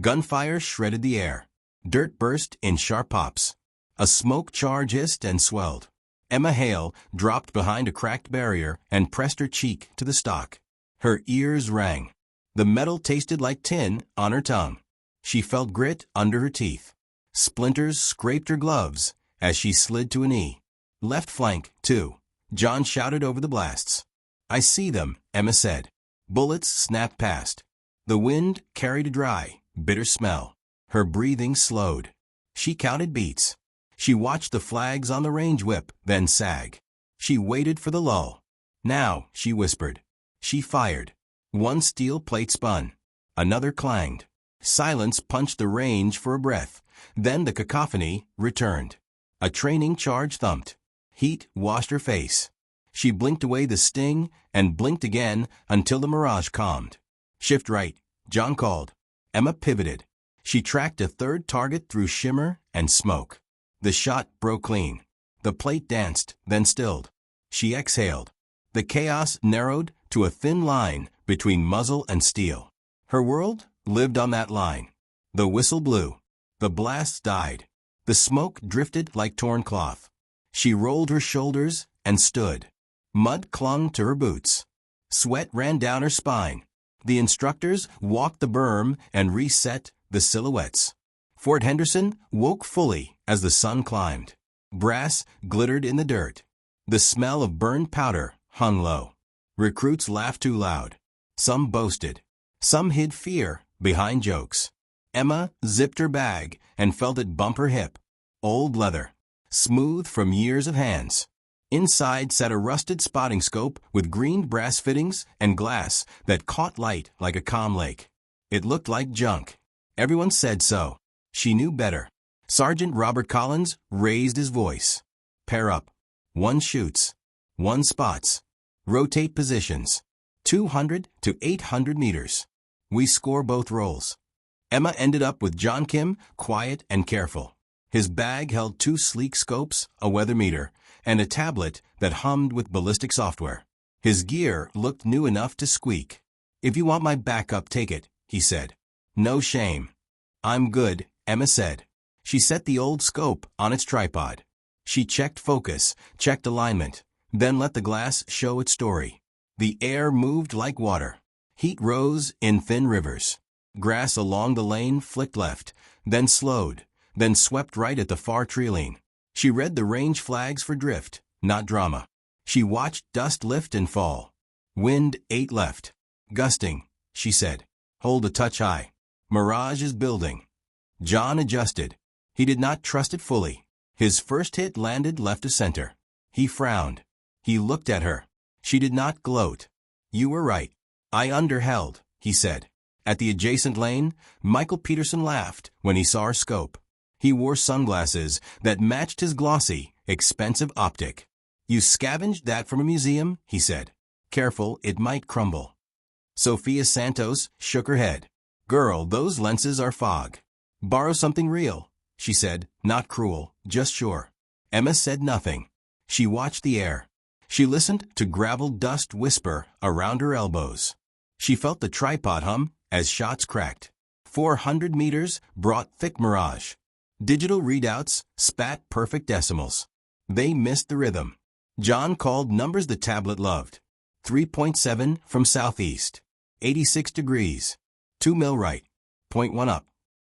Gunfire shredded the air. Dirt burst in sharp pops. A smoke charge hissed and swelled. Emma Hale dropped behind a cracked barrier and pressed her cheek to the stock. Her ears rang. The metal tasted like tin on her tongue. She felt grit under her teeth. Splinters scraped her gloves as she slid to a knee. Left flank, too. John shouted over the blasts. I see them, Emma said. Bullets snapped past. The wind carried a dry, bitter smell. Her breathing slowed. She counted beats. She watched the flags on the range whip, then sag. She waited for the lull. Now, she whispered. She fired. One steel plate spun. Another clanged. Silence punched the range for a breath. Then the cacophony returned. A training charge thumped. Heat washed her face. She blinked away the sting and blinked again until the mirage calmed. Shift right, John called. Emma pivoted. She tracked a third target through shimmer and smoke. The shot broke clean. The plate danced, then stilled. She exhaled. The chaos narrowed to a thin line between muzzle and steel. Her world lived on that line. The whistle blew. The blasts died. The smoke drifted like torn cloth. She rolled her shoulders and stood. Mud clung to her boots. Sweat ran down her spine. The instructors walked the berm and reset the silhouettes. Fort Henderson woke fully as the sun climbed. Brass glittered in the dirt. The smell of burned powder hung low. Recruits laughed too loud. Some boasted. Some hid fear behind jokes. Emma zipped her bag and felt it bump her hip. Old leather. Smooth from years of hands. Inside sat a rusted spotting scope with green brass fittings and glass that caught light like a calm lake. It looked like junk. Everyone said so. She knew better. Sergeant Robert Collins raised his voice. Pair up. One shoots. One spots. Rotate positions. 200 to 800 meters. We score both rolls. Emma ended up with John Kim, quiet and careful. His bag held 2 sleek scopes, a weather meter, and a tablet that hummed with ballistic software. His gear looked new enough to squeak. If you want my backup, take it, he said. No shame. I'm good, Emma said. She set the old scope on its tripod. She checked focus, checked alignment, then let the glass show its story. The air moved like water. Heat rose in thin rivers. Grass along the lane flicked left, then slowed, then swept right at the far tree-line. She read the range flags for drift, not drama. She watched dust lift and fall. Wind 8 left. Gusting, she said. Hold a touch high. Mirage is building. John adjusted. He did not trust it fully. His first hit landed left of center. He frowned. He looked at her. She did not gloat. You were right. I underheld, he said. At the adjacent lane, Michael Peterson laughed when he saw her scope. He wore sunglasses that matched his glossy, expensive optic. You scavenged that from a museum, he said. Careful, it might crumble. Sophia Santos shook her head. Girl, those lenses are fog. Borrow something real, she said, not cruel, just sure. Emma said nothing. She watched the air. She listened to gravel dust whisper around her elbows. She felt the tripod hum as shots cracked. 400 meters brought thick mirage. Digital readouts spat perfect decimals. They missed the rhythm. John called numbers the tablet loved. 3.7 from southeast. 86 degrees. 2 mil right. 0.1 up.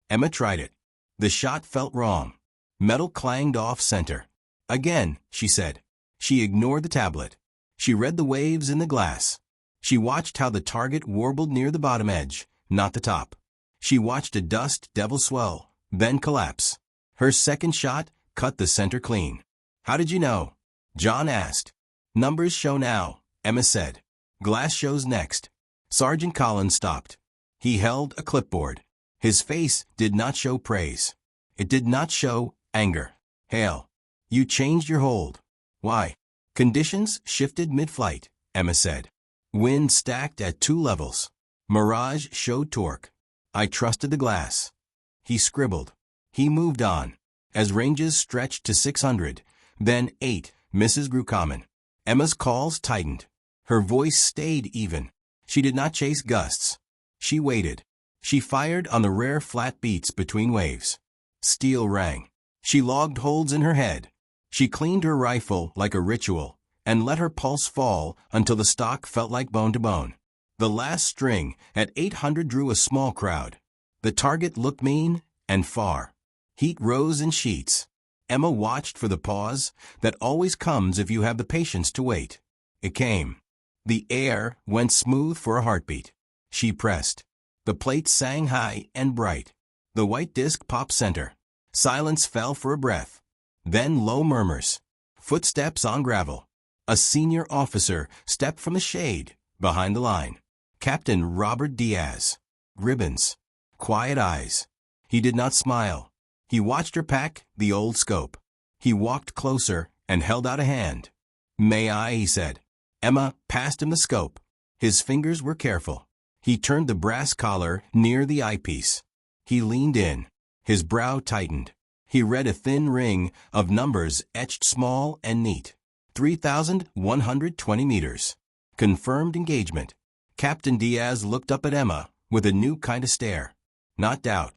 Emma tried it. The shot felt wrong. Metal clanged off center. Again, she said. She ignored the tablet. She read the waves in the glass. She watched how the target warbled near the bottom edge, not the top. She watched a dust devil swell, then collapse. Her second shot cut the center clean. How did you know? John asked. Numbers show now, Emma said. Glass shows next. Sergeant Collins stopped. He held a clipboard. His face did not show praise. It did not show anger. Hale, you changed your hold. Why? Conditions shifted mid-flight, Emma said. Wind stacked at 2 levels. Mirage showed torque. I trusted the glass. He scribbled. He moved on. As ranges stretched to 600, then 8, misses grew common. Emma's calls tightened. Her voice stayed even. She did not chase gusts. She waited. She fired on the rare flat beats between waves. Steel rang. She logged holds in her head. She cleaned her rifle like a ritual and let her pulse fall until the stock felt like bone to bone. The last string at 800 drew a small crowd. The target looked mean and far. Heat rose in sheets. Emma watched for the pause that always comes if you have the patience to wait. It came. The air went smooth for a heartbeat. She pressed. The plate sang high and bright. The white disc popped center. Silence fell for a breath. Then low murmurs. Footsteps on gravel. A senior officer stepped from the shade behind the line. Captain Robert Diaz. Ribbons. Quiet eyes. He did not smile. He watched her pack the old scope. He walked closer and held out a hand. "May I?" he said. Emma passed him the scope. His fingers were careful. He turned the brass collar near the eyepiece. He leaned in. His brow tightened. He read a thin ring of numbers etched small and neat. 3,120 meters. Confirmed engagement. Captain Diaz looked up at Emma with a new kind of stare. Not doubt.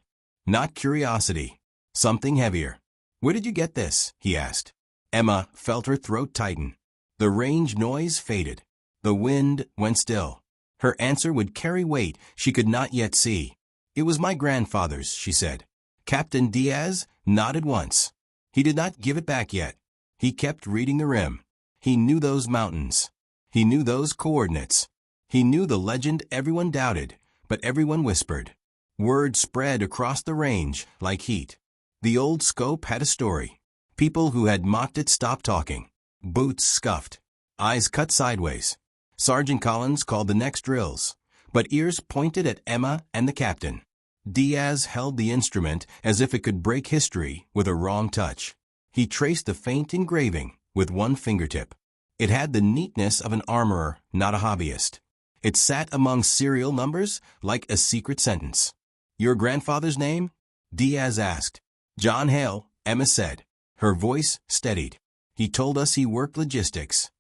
Not curiosity. Something heavier. "Where did you get this?" he asked. Emma felt her throat tighten. The range noise faded. The wind went still. Her answer would carry weight she could not yet see. "It was my grandfather's," she said. Captain Diaz nodded once. He did not give it back yet. He kept reading the rim. He knew those mountains. He knew those coordinates. He knew the legend everyone doubted, but everyone whispered. Word spread across the range like heat. The old scope had a story. People who had mocked it stopped talking. Boots scuffed. Eyes cut sideways. Sergeant Collins called the next drills, but ears pointed at Emma and the captain. Diaz held the instrument as if it could break history with a wrong touch. He traced the faint engraving with one fingertip. It had the neatness of an armorer, not a hobbyist. It sat among serial numbers like a secret sentence. "Your grandfather's name?" Diaz asked. "John Hale," Emma said. Her voice steadied. "He told us he worked logistics."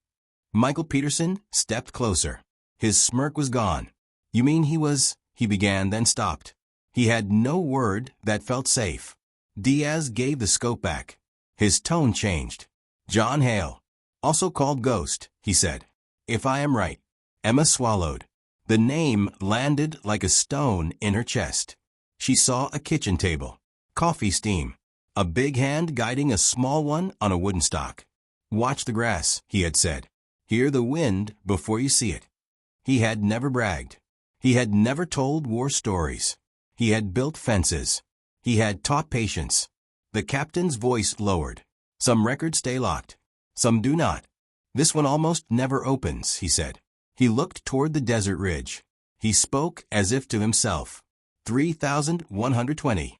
Michael Peterson stepped closer. His smirk was gone. "You mean he was—" he began, then stopped. He had no word that felt safe. Diaz gave the scope back. His tone changed. "John Hale, also called Ghost," he said. "If I am right." Emma swallowed. The name landed like a stone in her chest. She saw a kitchen table. Coffee steam. A big hand guiding a small one on a wooden stock. "Watch the grass," he had said. "Hear the wind before you see it." He had never bragged. He had never told war stories. He had built fences. He had taught patience. The captain's voice lowered. "Some records stay locked. Some do not. This one almost never opens," he said. He looked toward the desert ridge. He spoke as if to himself. 3,120.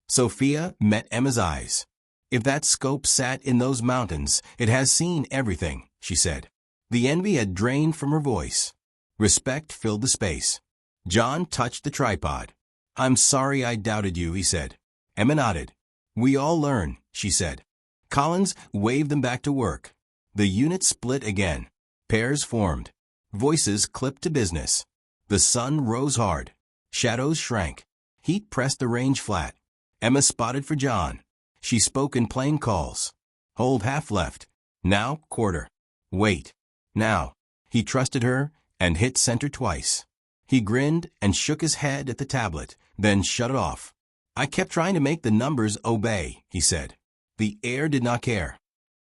Sophia met Emma's eyes. "If that scope sat in those mountains, it has seen everything," she said. The envy had drained from her voice. Respect filled the space. John touched the tripod. "I'm sorry I doubted you," he said. Emma nodded. "We all learn," she said. Collins waved them back to work. The unit split again. Pairs formed. Voices clipped to business. The sun rose hard. Shadows shrank. Heat pressed the range flat. Emma spotted for John. She spoke in plain calls. "Hold half left. Now quarter. Wait. Now." He trusted her and hit center twice. He grinned and shook his head at the tablet, then shut it off. "I kept trying to make the numbers obey," he said. The air did not care.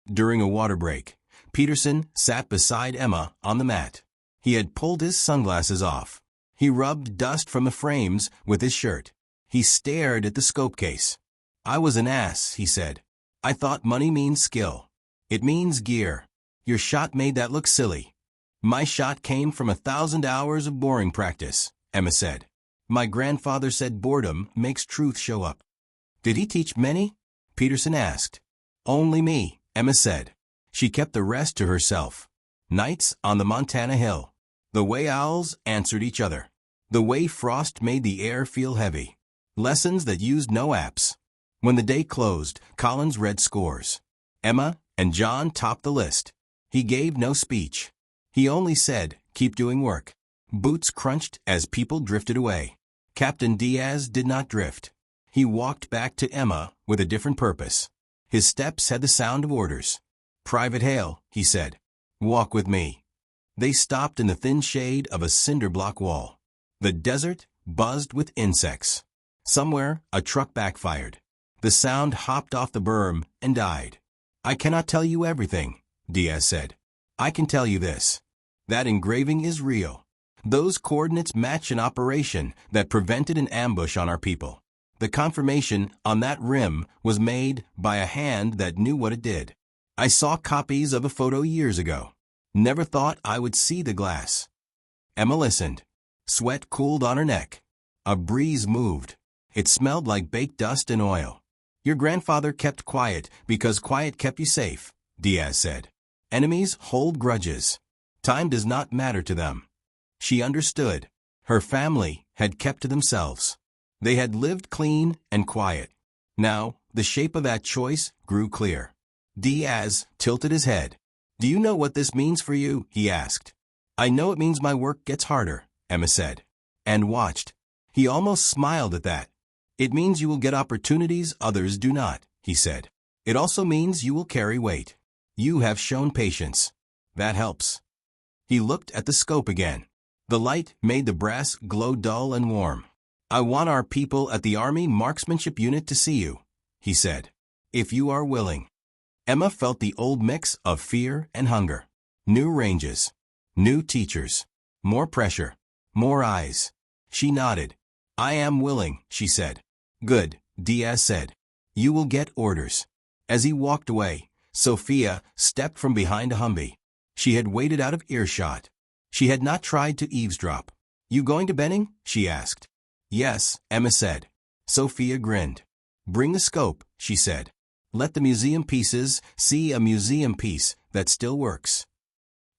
During a water break, Peterson sat beside Emma on the mat. He had pulled his sunglasses off. He rubbed dust from the frames with his shirt. He stared at the scope case. "I was an ass," he said. "I thought money means skill. It means gear. Your shot made that look silly." "My shot came from 1,000 hours of boring practice," Emma said. "My grandfather said boredom makes truth show up." "Did he teach many?" Peterson asked. "Only me," Emma said. She kept the rest to herself. Nights on the Montana Hill. The way owls answered each other. The way frost made the air feel heavy. Lessons that used no apps. When the day closed, Collins read scores. Emma and John topped the list. He gave no speech. He only said, "Keep doing work." Boots crunched as people drifted away. Captain Diaz did not drift. He walked back to Emma with a different purpose. His steps had the sound of orders. "Private Hale," he said. "Walk with me." They stopped in the thin shade of a cinder block wall. The desert buzzed with insects. Somewhere, a truck backfired. The sound hopped off the berm and died. "I cannot tell you everything," Diaz said. "I can tell you this. That engraving is real. Those coordinates match an operation that prevented an ambush on our people. The confirmation on that rim was made by a hand that knew what it did. I saw copies of a photo years ago. Never thought I would see the glass." Emma listened. Sweat cooled on her neck. A breeze moved. It smelled like baked dust and oil. "Your grandfather kept quiet because quiet kept you safe," Diaz said. "Enemies hold grudges. Time does not matter to them." She understood. Her family had kept to themselves. They had lived clean and quiet. Now, the shape of that choice grew clear. Diaz tilted his head. "Do you know what this means for you?" he asked. "I know it means my work gets harder," Emma said, and watched. He almost smiled at that. "It means you will get opportunities others do not," he said. "It also means you will carry weight. You have shown patience. That helps." He looked at the scope again. The light made the brass glow dull and warm. "I want our people at the Army Marksmanship Unit to see you," he said. "If you are willing." Emma felt the old mix of fear and hunger. New ranges. New teachers. More pressure. More eyes. She nodded. "I am willing," she said. "Good," Diaz said. "You will get orders." As he walked away, Sophia stepped from behind a Humvee. She had waited out of earshot. She had not tried to eavesdrop. "You going to Benning?" she asked. "Yes," Emma said. Sophia grinned. "Bring the scope," she said. "Let the museum pieces see a museum piece that still works."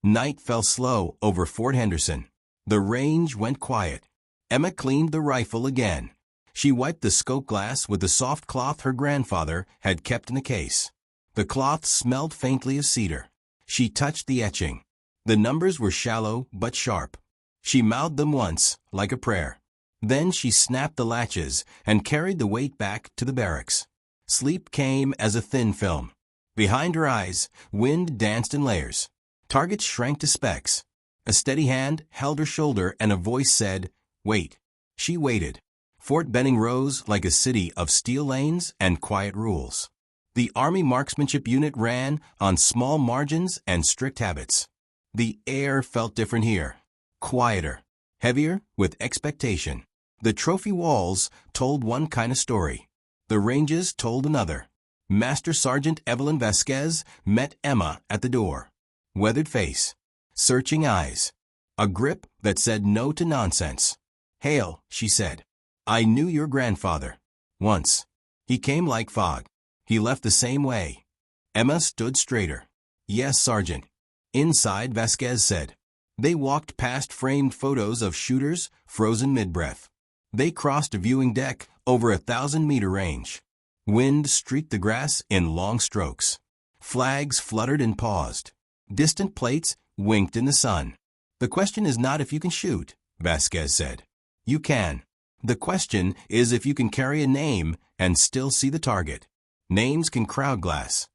Night fell slow over Fort Henderson. The range went quiet. Emma cleaned the rifle again. She wiped the scope glass with the soft cloth her grandfather had kept in the case. The cloth smelled faintly of cedar. She touched the etching. The numbers were shallow but sharp. She mouthed them once, like a prayer. Then she snapped the latches and carried the weight back to the barracks. Sleep came as a thin film. Behind her eyes, wind danced in layers. Targets shrank to specks. A steady hand held her shoulder and a voice said, "Wait." She waited. Fort Benning rose like a city of steel lanes and quiet rules. The Army Marksmanship Unit ran on small margins and strict habits. The air felt different here. Quieter. Heavier with expectation. The trophy walls told one kind of story. The ranges told another. Master Sergeant Evelyn Vasquez met Emma at the door. Weathered face. Searching eyes. A grip that said no to nonsense. "Hale," she said. "I knew your grandfather. Once. He came like fog. He left the same way." Emma stood straighter. "Yes, Sergeant." Inside, Vasquez said. They walked past framed photos of shooters frozen mid-breath. They crossed a viewing deck over 1,000-meter range. Wind streaked the grass in long strokes. Flags fluttered and paused. Distant plates winked in the sun. "The question is not if you can shoot," Vasquez said. "You can. The question is if you can carry a name and still see the target. Names can crowd glass."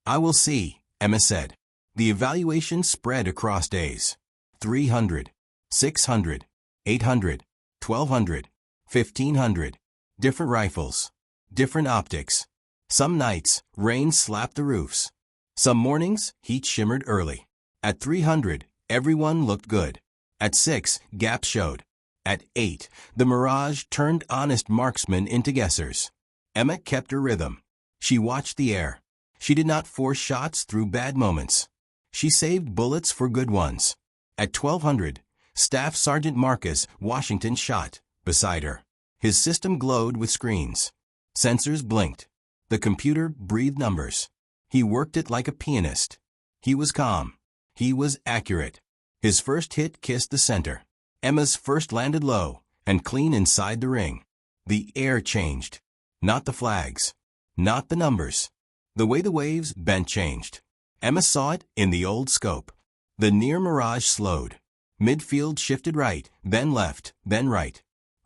"I will see," Emma said. The evaluation spread across days. 300, 600, 800, 1,200, 1,500. Different rifles. Different optics. Some nights, rain slapped the roofs. Some mornings, heat shimmered early. At 300, everyone looked good. At 6, gaps showed. At 8, the mirage turned honest marksmen into guessers. Emma kept her rhythm. She watched the air. She did not force shots through bad moments. She saved bullets for good ones. At 1,200, Staff Sergeant Marcus Washington shot beside her. His system glowed with screens. Sensors blinked. The computer breathed numbers. He worked it like a pianist. He was calm. He was accurate. His first hit kissed the center. Emma's first landed low and clean inside the ring. The air changed. Not the flags. Not the numbers. The way the waves bent changed. Emma saw it in the old scope. The near mirage slowed. Midfield shifted right, then left, then right.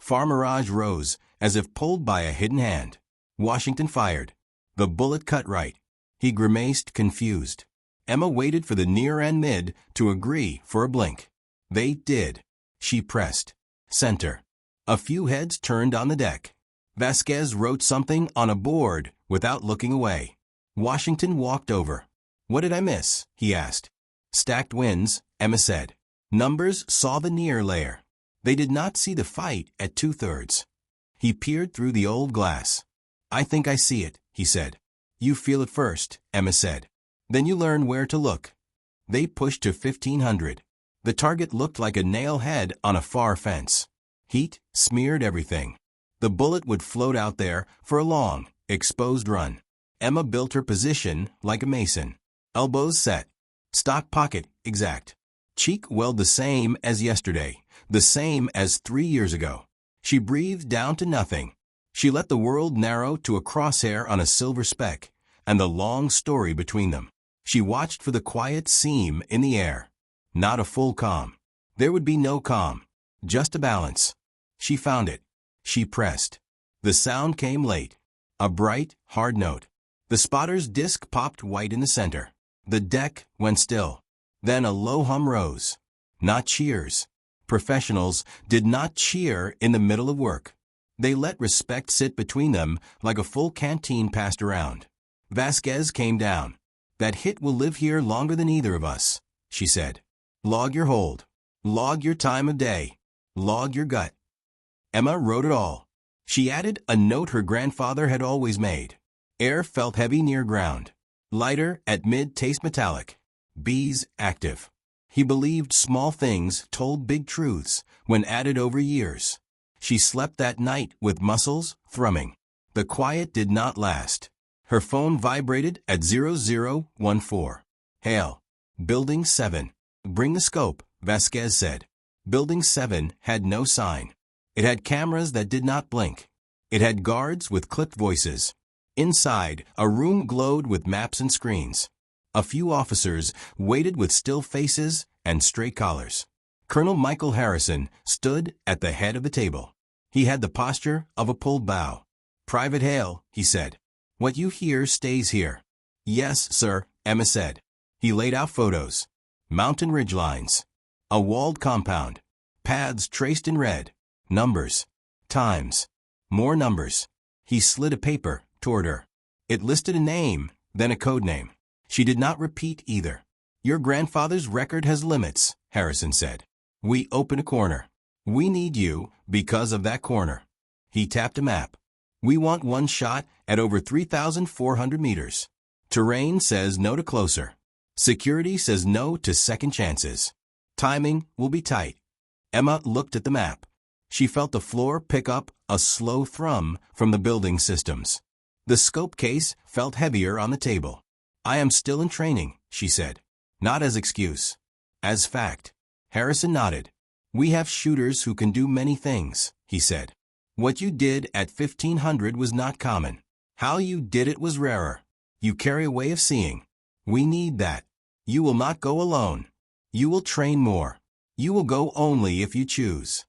Far Mirage rose, as if pulled by a hidden hand. Washington fired. The bullet cut right. He grimaced, confused. Emma waited for the near and mid to agree for a blink. They did. She pressed. Center. A few heads turned on the deck. Vasquez wrote something on a board without looking away. Washington walked over. What did I miss? He asked. Stacked wins, Emma said. Numbers saw the near layer. They did not see the fight at 2/3. He peered through the old glass. I think I see it, he said. You feel it first, Emma said. Then you learn where to look. They pushed to 1500. The target looked like a nail head on a far fence. Heat smeared everything. The bullet would float out there for a long, exposed run. Emma built her position like a mason. Elbows set. Stock pocket exact. Cheek weld the same as yesterday, the same as 3 years ago. She breathed down to nothing. She let the world narrow to a crosshair on a silver speck, and the long story between them. She watched for the quiet seam in the air. Not a full calm. There would be no calm, just a balance. She found it. She pressed. The sound came late. A bright, hard note. The spotter's disc popped white in the center. The deck went still. Then a low hum rose. Not cheers. Professionals did not cheer in the middle of work. They let respect sit between them like a full canteen passed around. Vasquez came down. That hit will live here longer than either of us, she said. Log your hold. Log your time of day. Log your gut. Emma wrote it all. She added a note her grandfather had always made. Air felt heavy near ground. Lighter at mid taste metallic. Bees active. He believed small things told big truths when added over years. She slept that night with muscles thrumming. The quiet did not last. Her phone vibrated at 0014. Hail. Building 7. Bring the scope, Vasquez said. Building 7 had no sign. It had cameras that did not blink. It had guards with clipped voices. Inside, a room glowed with maps and screens. A few officers waited with still faces and straight collars. Colonel Michael Harrison stood at the head of the table. He had the posture of a pulled bow. Private Hale, he said. What you hear stays here. Yes, sir, Emma said. He laid out photos. Mountain ridgelines. A walled compound. Paths traced in red. Numbers. Times. More numbers. He slid a paper toward her. It listed a name, then a code name. She did not repeat either. Your grandfather's record has limits, Harrison said. We open a corner. We need you because of that corner. He tapped a map. We want one shot at over 3,400 meters. Terrain says no to closer. Security says no to second chances. Timing will be tight. Emma looked at the map. She felt the floor pick up a slow thrum from the building systems. The scope case felt heavier on the table. I am still in training, she said. Not as excuse. As fact. Harrison nodded. We have shooters who can do many things, he said. What you did at 1500 was not common. How you did it was rarer. You carry a way of seeing. We need that. You will not go alone. You will train more. You will go only if you choose.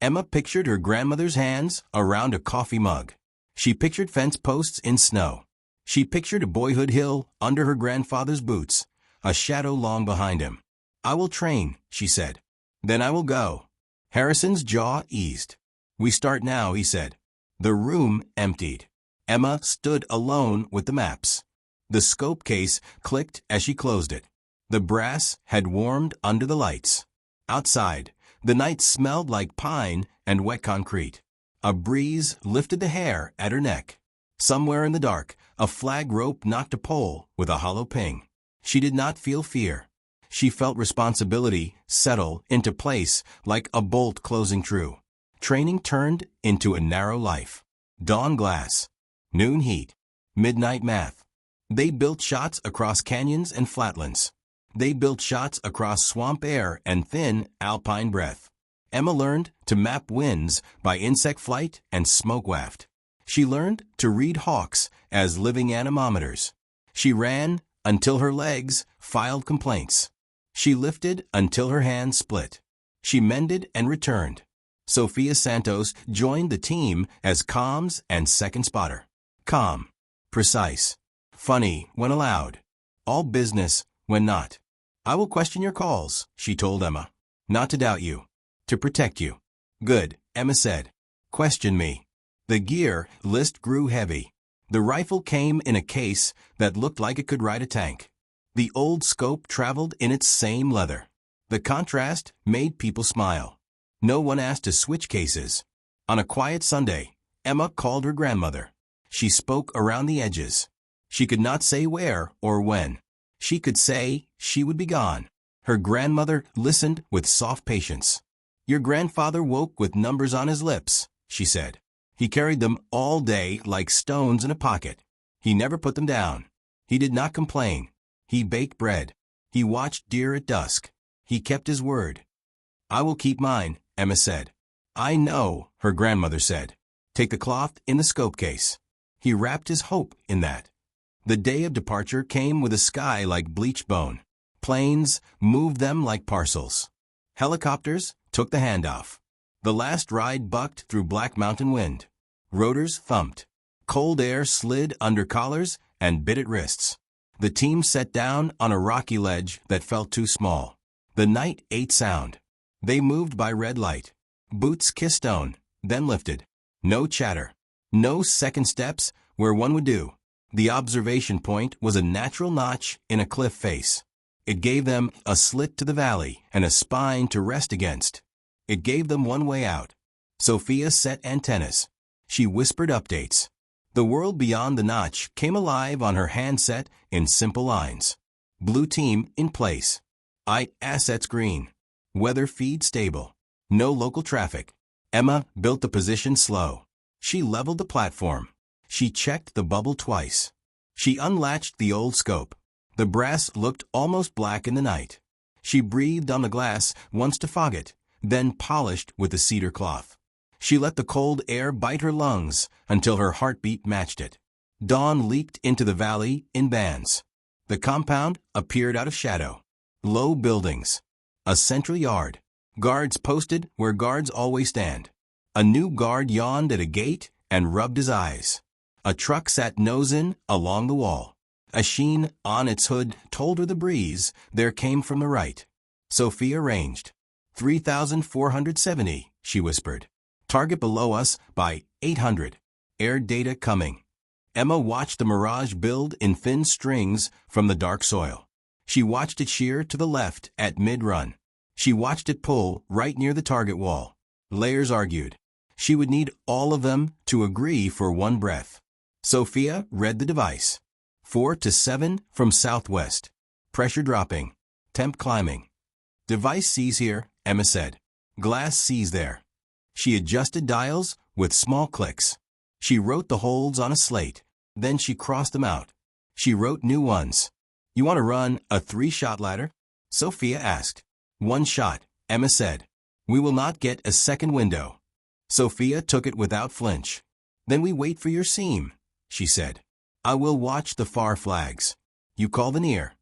Emma pictured her grandmother's hands around a coffee mug. She pictured fence posts in snow. She pictured a boyhood hill under her grandfather's boots, a shadow long behind him. I will train, she said. Then I will go. Harrison's jaw eased. We start now, he said. The room emptied. Emma stood alone with the maps. The scope case clicked as she closed it. The brass had warmed under the lights. Outside, the night smelled like pine and wet concrete. A breeze lifted the hair at her neck. Somewhere in the dark, a flag rope knocked a pole with a hollow ping. She did not feel fear. She felt responsibility settle into place like a bolt closing true. Training turned into a narrow life. Dawn glass. Noon heat. Midnight math. They built shots across canyons and flatlands. They built shots across swamp air and thin alpine breath. Emma learned to map winds by insect flight and smoke waft. She learned to read hawks as living anemometers. She ran until her legs filed complaints. She lifted until her hands split. She mended and returned. Sophia Santos joined the team as comms and second spotter. Calm. Precise. Funny when allowed. All business when not. I will question your calls, she told Emma. Not to doubt you. To protect you. Good, Emma said. Question me. The gear list grew heavy. The rifle came in a case that looked like it could ride a tank. The old scope traveled in its same leather. The contrast made people smile. No one asked to switch cases. On a quiet Sunday, Emma called her grandmother. She spoke around the edges. She could not say where or when. She could say she would be gone. Her grandmother listened with soft patience. Your grandfather woke with numbers on his lips, she said. He carried them all day like stones in a pocket. He never put them down. He did not complain. He baked bread. He watched deer at dusk. He kept his word. I will keep mine, Emma said. I know, her grandmother said. Take the cloth in the scope case. He wrapped his hope in that. The day of departure came with a sky like bleached bone. Planes moved them like parcels. Helicopters took the handoff. The last ride bucked through black mountain wind. Rotors thumped. Cold air slid under collars and bit at wrists. The team sat down on a rocky ledge that felt too small. The night ate sound. They moved by red light. Boots kissed stone, then lifted. No chatter. No second steps where one would do. The observation point was a natural notch in a cliff face. It gave them a slit to the valley and a spine to rest against. It gave them one way out. Sophia set antennas. She whispered updates. The world beyond the notch came alive on her handset in simple lines. Blue team in place. Assets green. Weather feed stable. No local traffic. Emma built the position slow. She leveled the platform. She checked the bubble twice. She unlatched the old scope. The brass looked almost black in the night. She breathed on the glass once to fog it, then polished with the cedar cloth. She let the cold air bite her lungs until her heartbeat matched it. Dawn leaked into the valley in bands. The compound appeared out of shadow. Low buildings. A central yard. Guards posted where guards always stand. A new guard yawned at a gate and rubbed his eyes. A truck sat nose in along the wall. A sheen on its hood told her the breeze there came from the right. Sophia ranged. 3,470, she whispered. Target below us by 800. Air data coming. Emma watched the mirage build in thin strings from the dark soil. She watched it shear to the left at mid-run. She watched it pull right near the target wall. Layers argued. She would need all of them to agree for one breath. Sophia read the device. 4 to 7 from southwest. Pressure dropping. Temp climbing. Device sees here, Emma said. Glass sees there. She adjusted dials with small clicks. She wrote the holds on a slate. Then she crossed them out. She wrote new ones. You want to run a 3-shot ladder? Sophia asked. 1 shot, Emma said. We will not get a second window. Sophia took it without flinch. Then we wait for your seam, she said. I will watch the far flags. You call the near.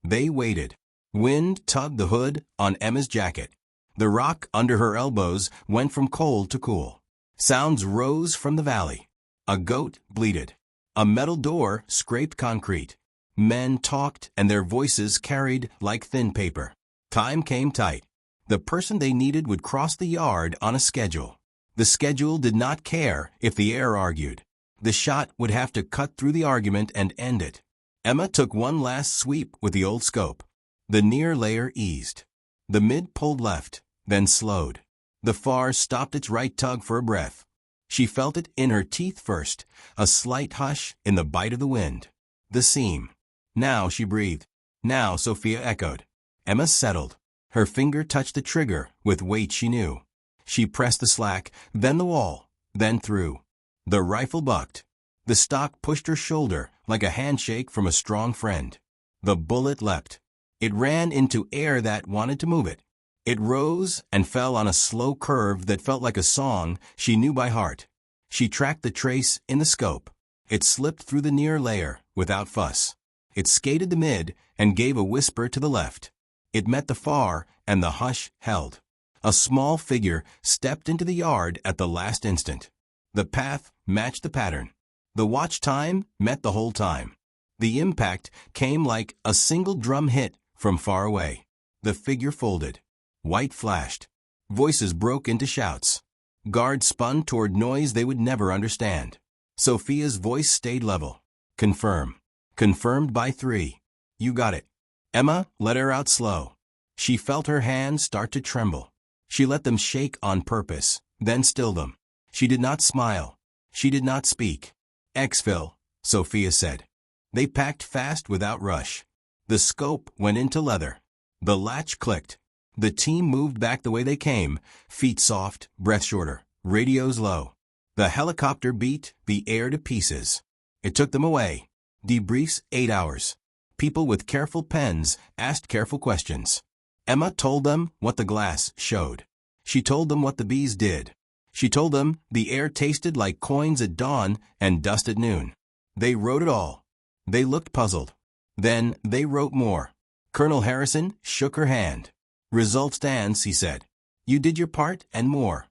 They waited. Wind tugged the hood on Emma's jacket. The rock under her elbows went from cold to cool. Sounds rose from the valley. A goat bleated. A metal door scraped concrete. Men talked and their voices carried like thin paper. Time came tight. The person they needed would cross the yard on a schedule. The schedule did not care if the air argued. The shot would have to cut through the argument and end it. Emma took one last sweep with the old scope. The near layer eased. The mid pulled left, then slowed. The far stopped its right tug for a breath. She felt it in her teeth first, a slight hush in the bite of the wind. The seam. Now she breathed. Now Sophia echoed. Emma settled. Her finger touched the trigger with weight she knew. She pressed the slack, then the wall, then through. The rifle bucked. The stock pushed her shoulder like a handshake from a strong friend. The bullet leapt. It ran into air that wanted to move it. It rose and fell on a slow curve that felt like a song she knew by heart. She tracked the trace in the scope. It slipped through the near layer without fuss. It skated the mid and gave a whisper to the left. It met the far, and the hush held. A small figure stepped into the yard at the last instant. The path matched the pattern. The watch time met the whole time. The impact came like a single drum hit from far away. The figure folded. White flashed. Voices broke into shouts. Guards spun toward noise they would never understand. Sophia's voice stayed level. Confirm. Confirmed by 3. You got it. Emma let her out slow. She felt her hands start to tremble. She let them shake on purpose, then stilled them. She did not smile. She did not speak. Exfil, Sophia said. They packed fast without rush. The scope went into leather. The latch clicked. The team moved back the way they came, feet soft, breath shorter, radios low. The helicopter beat the air to pieces. It took them away. Debriefs 8 hours. People with careful pens asked careful questions. Emma told them what the glass showed. She told them what the bees did. She told them the air tasted like coins at dawn and dust at noon. They wrote it all. They looked puzzled. Then they wrote more. Colonel Harrison shook her hand. Result stands, he said. You did your part and more.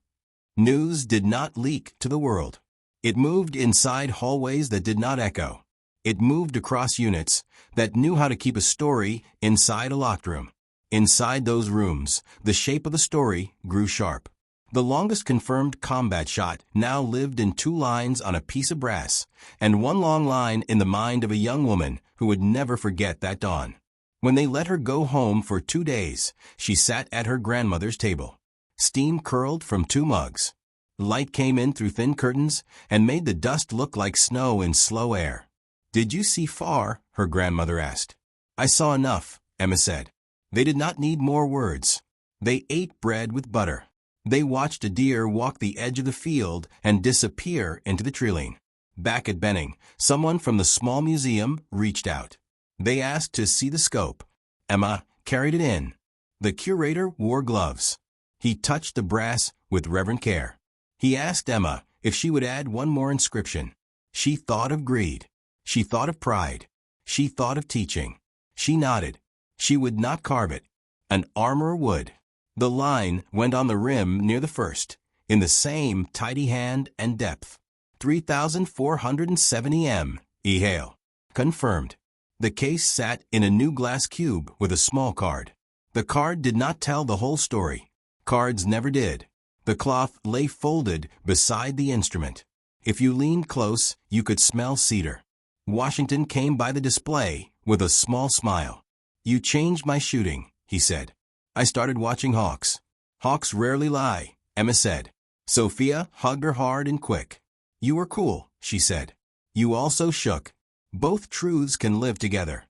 News did not leak to the world. It moved inside hallways that did not echo. It moved across units that knew how to keep a story inside a locked room. Inside those rooms, the shape of the story grew sharp. The longest confirmed combat shot now lived in 2 lines on a piece of brass, and 1 long line in the mind of a young woman who would never forget that dawn. When they let her go home for 2 days, she sat at her grandmother's table. Steam curled from 2 mugs. Light came in through thin curtains and made the dust look like snow in slow air. Did you see far? Her grandmother asked. I saw enough, Emma said. They did not need more words. They ate bread with butter. They watched a deer walk the edge of the field and disappear into the treeline. Back at Benning, someone from the small museum reached out. They asked to see the scope. Emma carried it in. The curator wore gloves. He touched the brass with reverent care. He asked Emma if she would add 1 more inscription. She thought of greed. She thought of pride. She thought of teaching. She nodded. She would not carve it. An armorer would. The line went on the rim near the first, in the same tidy hand and depth. 3,470 m. E. Hale. Confirmed. The case sat in a new glass cube with a small card. The card did not tell the whole story. Cards never did. The cloth lay folded beside the instrument. If you leaned close, you could smell cedar. Washington came by the display with a small smile. You changed my shooting, he said. I started watching hawks. Hawks rarely lie, Emma said. Sophia hugged her hard and quick. You were cool, she said. You also shook. Both truths can live together.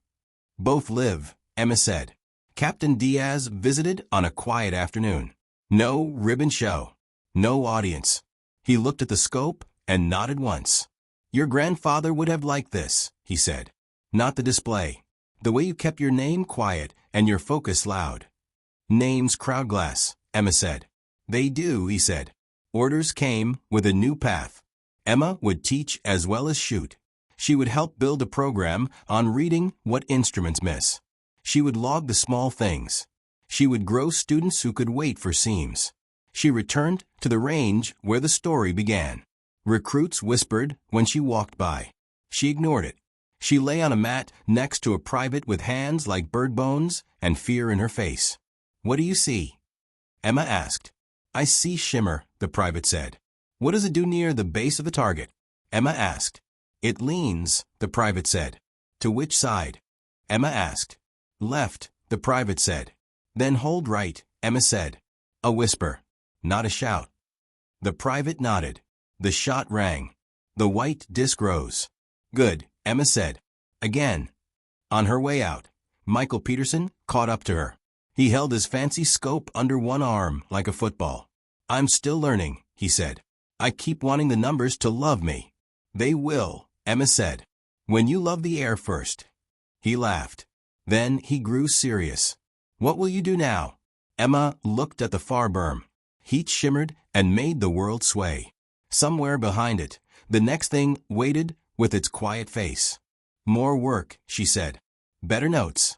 Both live, Emma said. Captain Diaz visited on a quiet afternoon. No ribbon show. No audience. He looked at the scope and nodded once. Your grandfather would have liked this, he said. Not the display. The way you kept your name quiet and your focus loud. Names crowd glass, Emma said. They do, he said. Orders came with a new path. Emma would teach as well as shoot. She would help build a program on reading what instruments miss. She would log the small things. She would grow students who could wait for seams. She returned to the range where the story began. Recruits whispered when she walked by. She ignored it. She lay on a mat next to a private with hands like bird bones and fear in her face. What do you see? Emma asked. I see shimmer, the private said. What does it do near the base of the target? Emma asked. It leans, the private said. To which side? Emma asked. Left, the private said. Then hold right, Emma said. A whisper, not a shout. The private nodded. The shot rang. The white disc rose. Good, Emma said. Again. On her way out, Michael Peterson caught up to her. He held his fancy scope under one arm like a football. I'm still learning, he said. I keep wanting the numbers to love me. They will, Emma said. When you love the air first. He laughed. Then he grew serious. What will you do now? Emma looked at the far berm. Heat shimmered and made the world sway. Somewhere behind it, the next thing waited with its quiet face. More work, she said. Better notes.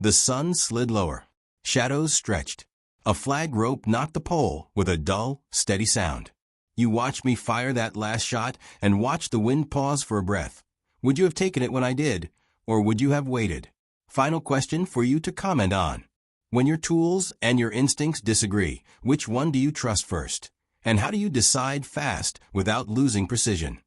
The sun slid lower. Shadows stretched. A flag rope knocked the pole with a dull, steady sound. You watched me fire that last shot and watched the wind pause for a breath. Would you have taken it when I did, or would you have waited? Final question for you to comment on. When your tools and your instincts disagree, which one do you trust first? And how do you decide fast without losing precision?